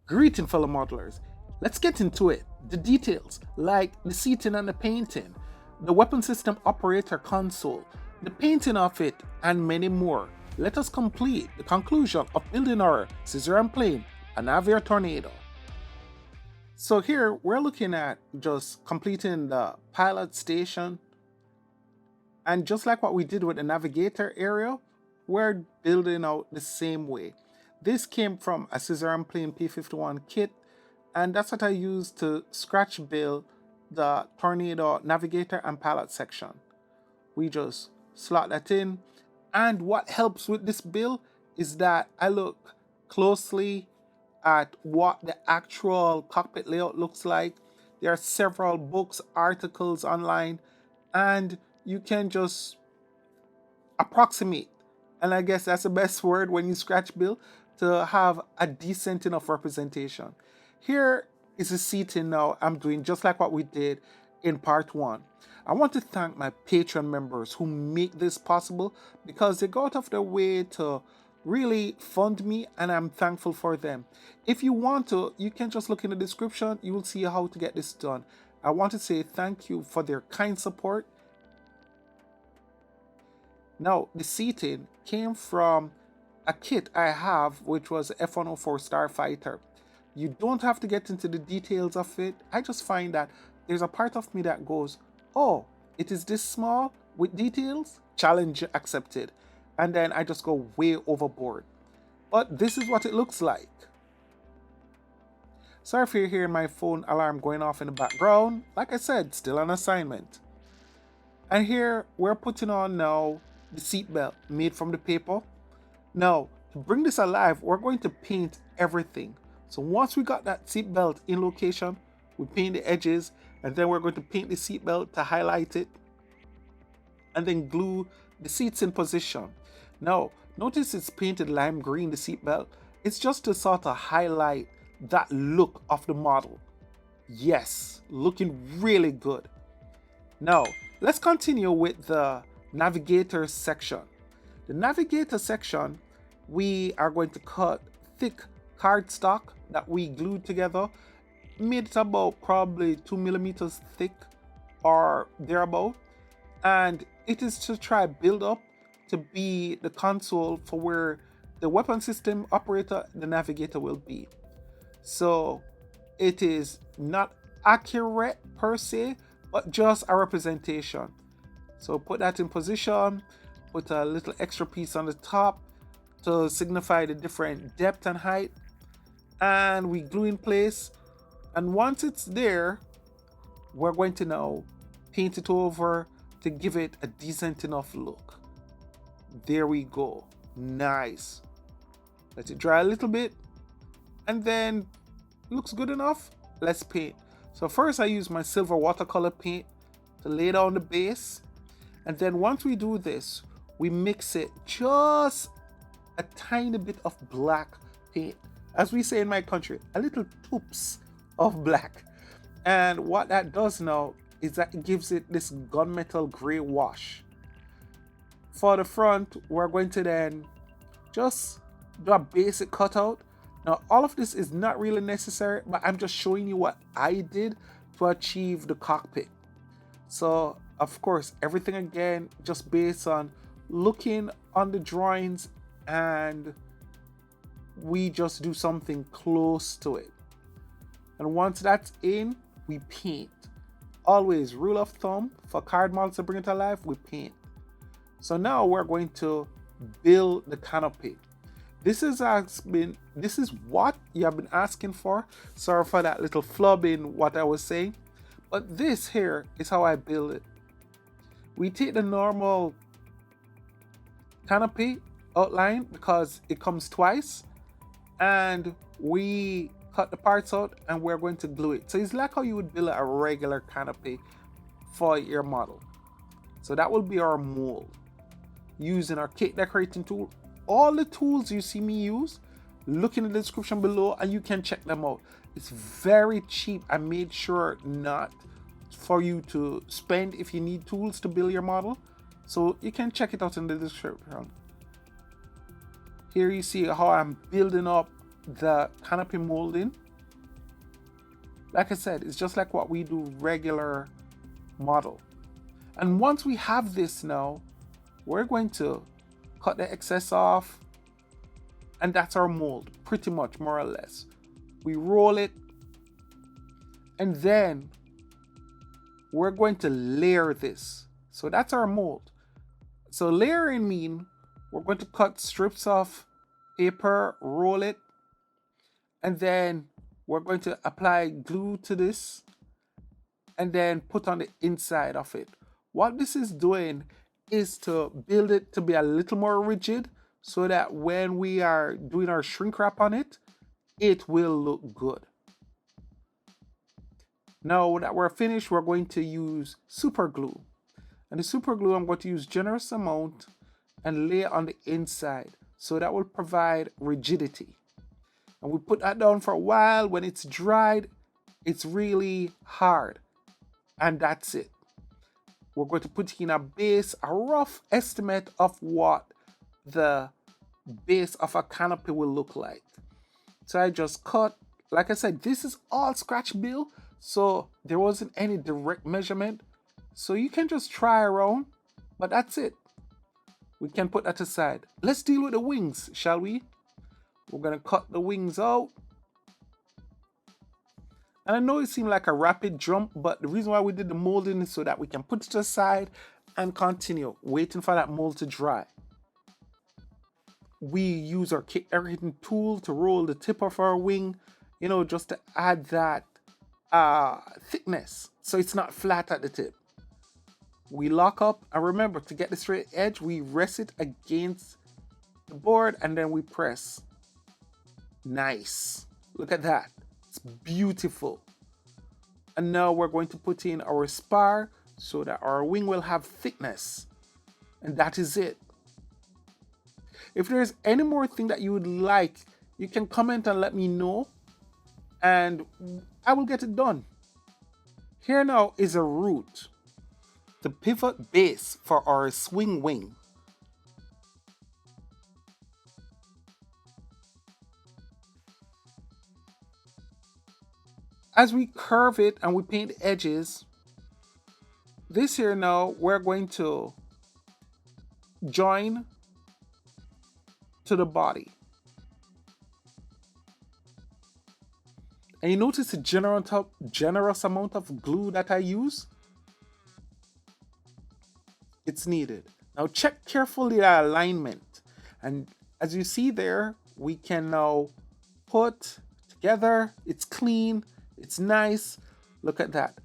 Greeting, fellow modelers. Let's get into it. The details, like the seating and the painting, the weapon system operator console, the painting of it, and many more. Let us complete the conclusion of building our scissor and plane PANAVIA Tornado. So here we're looking at just completing the pilot station, and just like what we did with the navigator area, we're building out the same way. This came from a scissor and plane P51 kit, and that's what I used to scratch build the Tornado navigator and pilot section. We just slot that in, and what helps with this build is that I look closely at what the actual cockpit layout looks like. There are several books, articles online, and you can just approximate. And I guess that's the best word when you scratch build, to have a decent enough representation. Here is the seating now I'm doing just like what we did in part one. I want to thank my Patreon members who make this possible because they go out of their way to really fund me, and I'm thankful for them. If you want to, you can just look in the description. You will see how to get this done. I want to say thank you for their kind support. Now, the seating came from a kit I have, which was F-104 Starfighter. You don't have to get into the details of it. I just find that there's a part of me that goes, oh, it is this small with details? Challenge accepted. And then I just go way overboard. But this is what it looks like. Sorry if you're hearing my phone alarm going off in the background. Like I said, still on assignment. And here we're putting on now the seatbelt made from the paper. Now, to bring this alive, we're going to paint everything. So once we got that seatbelt in location, we paint the edges, and then we're going to paint the seatbelt to highlight it, and then glue the seats in position. Now, notice it's painted lime green, the seatbelt. It's just to sort of highlight that look of the model. Yes, looking really good. Now, let's continue with the navigator section. The navigator section, we are going to cut thick cardstock that we glued together. Made it about probably 2 millimeters thick or thereabout. And it is to try build up to be the console for where the weapon system operator, the navigator, will be. So it is not accurate per se, but just a representation. So put that in position, put a little extra piece on the top to signify the different depth and height, and we glue in place. And once it's there, we're going to now paint it over to give it a decent enough look. There we go. Nice. Let it dry a little bit, and then looks good enough. Let's paint. So first I use my silver watercolor paint to lay down the base, and then once we do this, we mix it just a tiny bit of black paint. As we say in my country, a little toops of black. And what that does now is that it gives it this gunmetal gray wash. For the front, we're going to then just do a basic cutout. Now, all of this is not really necessary, but I'm just showing you what I did to achieve the cockpit. So, of course, everything again, just based on looking on the drawings, and we just do something close to it. And once that's in, we paint. Always rule of thumb for card models to bring it alive, we paint. So now we're going to build the canopy. This is what you have been asking for. Sorry for that little flub in what I was saying, but this here is how I build it. We take the normal canopy outline because it comes twice, and we cut the parts out and we're going to glue it. So it's like how you would build a regular canopy for your model. So that will be our mold. Using our cake decorating tool. All the tools you see me use, look in the description below and you can check them out. It's very cheap. I made sure not for you to spend if you need tools to build your model. So you can check it out in the description. Here you see how I'm building up the canopy molding. Like I said, it's just like what we do regular model. And once we have this now, we're going to cut the excess off, and that's our mold, pretty much, more or less. We roll it, and then we're going to layer this. So that's our mold. So layering means we're going to cut strips of paper, roll it, and then we're going to apply glue to this and then put on the inside of it. What this is doing is to build it to be a little more rigid so that when we are doing our shrink wrap on it, it will look good. Now that we're finished, we're going to use super glue. And the super glue, I'm going to use generous amount and lay on the inside. So that will provide rigidity. And we put that down for a while. When it's dried, it's really hard. And that's it. We're going to put in a base, a rough estimate of what the base of a canopy will look like. So I just cut, like I said, this is all scratch build, so there wasn't any direct measurement. So you can just try around, but that's it. We can put that aside. Let's deal with the wings, shall we? We're gonna cut the wings out. And I know it seemed like a rapid jump, but the reason why we did the molding is so that we can put it aside and continue waiting for that mold to dry. We use our aerating tool to roll the tip of our wing, you know, just to add that thickness so it's not flat at the tip. We lock up, and remember, to get the straight edge, we rest it against the board and then we press. Nice. Look at that. It's beautiful. And now we're going to put in our spar so that our wing will have thickness. And that is it. If there's any more thing that you would like, you can comment and let me know, and I will get it done. Here now is a root, the pivot base for our swing wing. As we curve it and we paint the edges, this here now we're going to join to the body. And you notice the generous amount of glue that I use? It's needed. Now check carefully the alignment. And as you see there, we can now put together. It's clean, it's nice. Look at that.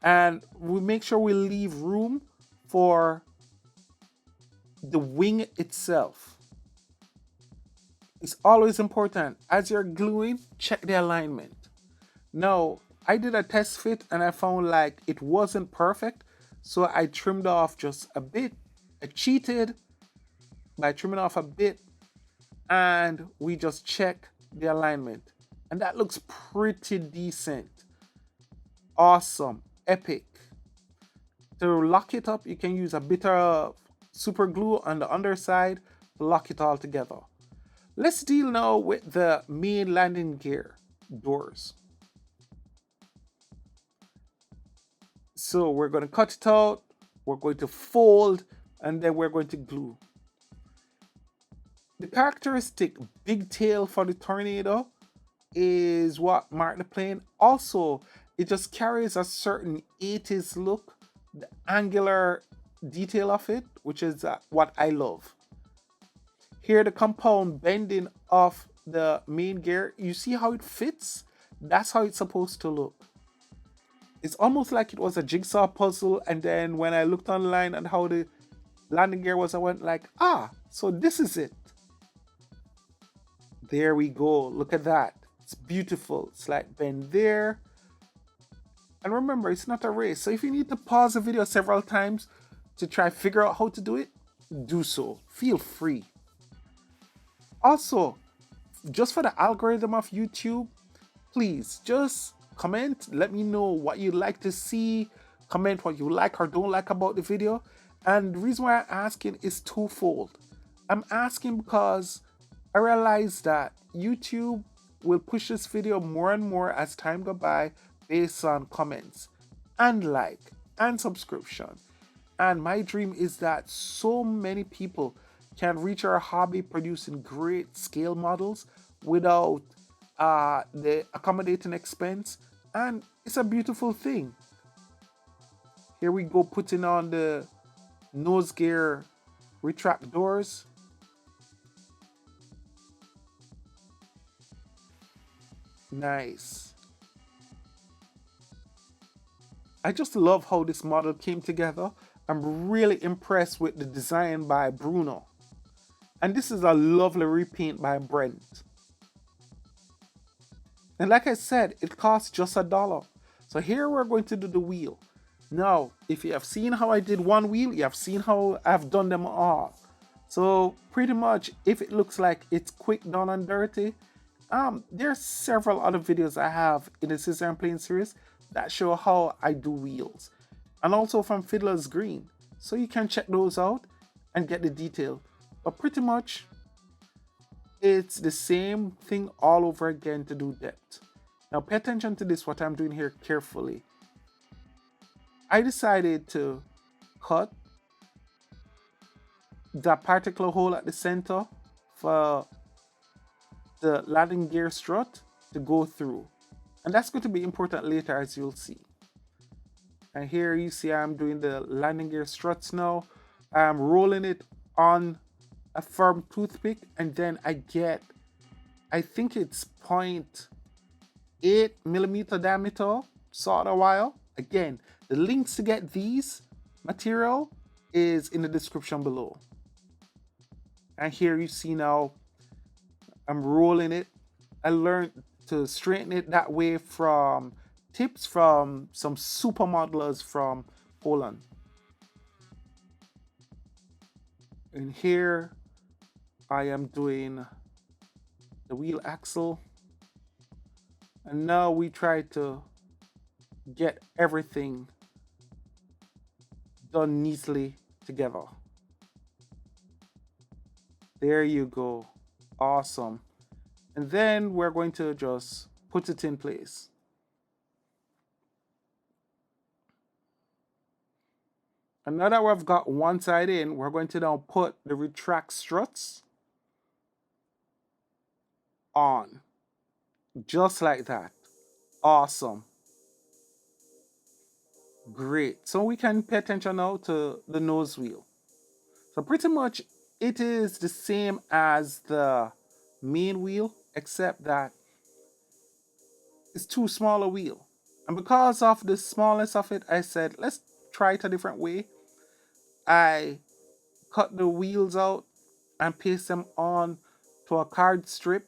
And we make sure we leave room for the wing itself. It's always important, as you're gluing, check the alignment. Now, I did a test fit and I found like it wasn't perfect, so I trimmed off just a bit. I cheated by trimming off a bit, and we just check the alignment. And that looks pretty decent. Awesome, epic. To lock it up, you can use a bit of super glue on the underside to lock it all together. Let's deal now with the main landing gear doors. So we're going to cut it out, we're going to fold, and then we're going to glue. The characteristic big tail for the Tornado is what marked the plane. Also, it just carries a certain 80s look, the angular detail of it, which is what I love. Here, the compound bending of the main gear, you see how it fits? That's how it's supposed to look. It's almost like it was a jigsaw puzzle, and then when I looked online at how the landing gear was, I went like, so this is it. There we go, look at that. It's beautiful. Slight bend there. And remember, it's not a race, so if you need to pause the video several times to try figure out how to do it, do so. Feel free. Also, just for the algorithm of YouTube, please just comment, let me know what you'd like to see, comment what you like or don't like about the video. And the reason why I'm asking is twofold. I'm asking because I realize that YouTube will push this video more and more as time goes by based on comments and like and subscription. And my dream is that so many people can reach our hobby producing great scale models without the accommodating expense. And it's a beautiful thing. Here we go, putting on the nose gear retract doors. Nice. I just love how this model came together. I'm really impressed with the design by Bruno. And this is a lovely repaint by Brent. And like I said, it costs just $1. So here we're going to do the wheel. Now, if you have seen how I did one wheel, you have seen how I've done them all. So pretty much, if it looks like it's quick, done and dirty, there's several other videos I have in the Scissor and Plane series that show how I do wheels. And also from Fiddler's Green. So you can check those out and get the detail. But pretty much, it's the same thing all over again to do depth. Now pay attention to this, what I'm doing here carefully. I decided to cut that particular hole at the center for the landing gear strut to go through. And that's going to be important later, as you'll see. And here you see I'm doing the landing gear struts now. I'm rolling it on a firm toothpick, and then I get, I think it's 0.8 millimeter diameter solder wire. Again, the links to get these material is in the description below. And here you see now I'm rolling it. I learned to straighten it that way from tips from some supermodelers from Poland. And here I am doing the wheel axle. And now we try to get everything done neatly together. There you go. Awesome. And then we're going to just put it in place. And now that we've got one side in, we're going to now put the retract struts on. Just like that. Awesome. Great. So we can pay attention now to the nose wheel. So pretty much it is the same as the main wheel, except that it's too small a wheel. And because of the smallness of it, I said, let's try it a different way. I cut the wheels out and paste them on to a card strip,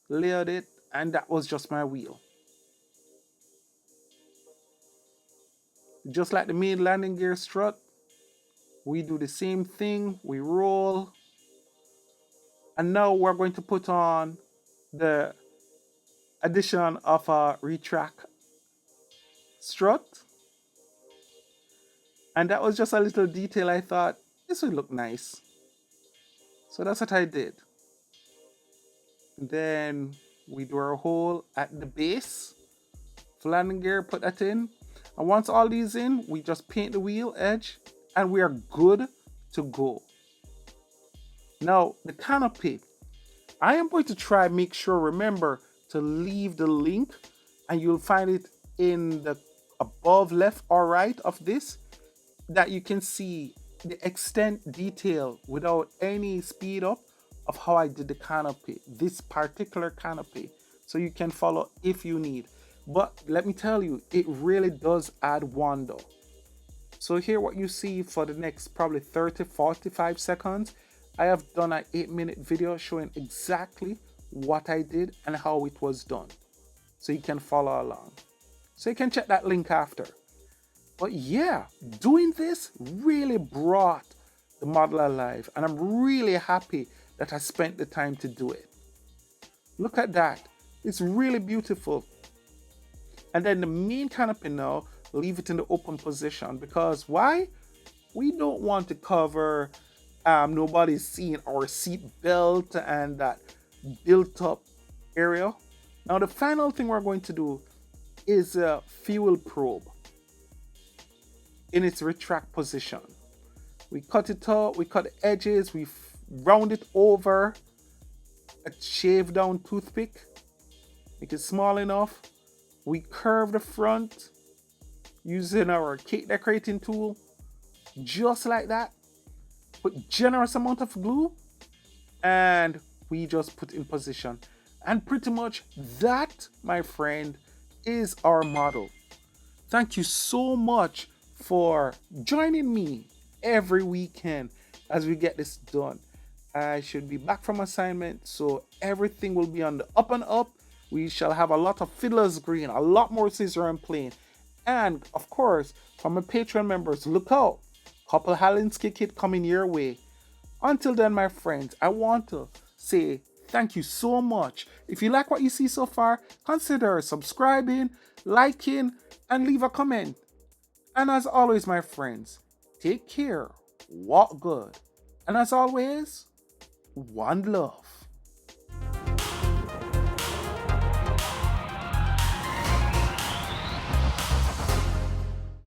layered it, and that was just my wheel. Just like the main landing gear strut, we do the same thing. We roll. And now we're going to put on the addition of a retract strut. And that was just a little detail. I thought this would look nice. So that's what I did. And then we do our hole at the base. Landing gear, put that in. And once all these in, we just paint the wheel edge and we are good to go. Now, the canopy. I am going to try make sure, remember to leave the link, and you'll find it in the above left or right of this, that you can see the extent detail without any speed up of how I did the canopy, this particular canopy. So you can follow if you need. But let me tell you, it really does add wonder. So here what you see for the next probably 30-45 seconds, I have done an 8-minute video showing exactly what I did and how it was done. So you can follow along. So you can check that link after. But yeah, doing this really brought the model alive, and I'm really happy that I spent the time to do it. Look at that. It's really beautiful. And then the main canopy now, leave it in the open position, because why? We don't want to cover nobody's seeing our seat belt and that built up area. Now the final thing we're going to do is a fuel probe in its retract position. We cut it out, we cut the edges, we round it over a shave down toothpick, make it small enough. We curve the front using our cake decorating tool, just like that. Put generous amount of glue and we just put in position. And pretty much that, my friend, is our model. Thank you so much for joining me every weekend as we get this done. I should be back from assignment, so everything will be on the up and up. We shall have a lot of fiddler's green, a lot more scissor and plane. And of course, from my Patreon members, look out. Couple Hallinski kit coming your way. Until then, my friends, I want to say thank you so much. If you like what you see so far, consider subscribing, liking, and leave a comment. And as always, my friends, take care, walk good, and as always, one love.